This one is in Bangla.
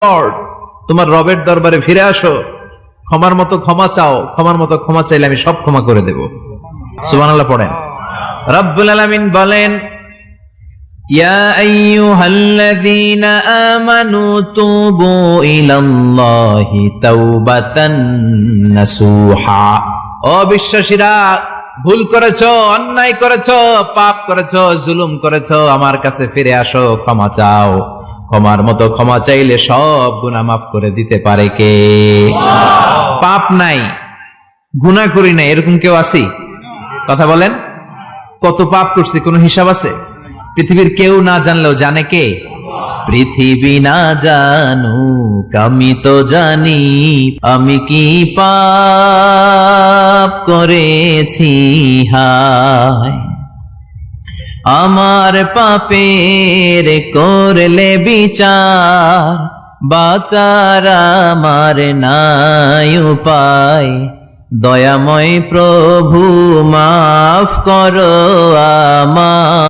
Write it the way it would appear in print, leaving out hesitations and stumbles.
লর্ড, তোমার রবের দরবারে ফিরে আসো, ক্ষমার মতো ক্ষমা চাও, ক্ষমার মতো ক্ষমা চাইলে আমি সব ক্ষমা করে দেব। সুবহানাল্লাহ পড়েন। রব্বুল আলামিন বলেন, ইয়া আইয়ুহাল্লাযীনা আমানু তুবু ইলাল্লাহি তাওবাতান নাসুহা। ও বিশ্বাসীরা, ভুল করেছো, অন্যায় করেছো, পাপ করেছো, জুলুম করেছো, আমার কাছে ফিরে আসো, ক্ষমা চাও। ক্ষমার মতো ক্ষমা চাইলে সব গুনাহ মাফ করে দিতে পারে কে? পাপ নাই, গুনাহ করি নাই, এরকম কেউ আছি? কথা বলেন। কত পাপ করছি, কোনো হিসাব আছে? পৃথিবীর কেউ না জানলেও জানে কে? পৃথিবী না জানুক আমি তো জানি, আমি কি পাপ করেছি হায়। আমার পাপের করলে বিচার, বাঁচার আমার নাই উপায়। দয়াময় প্রভু মাফ করো আমায়।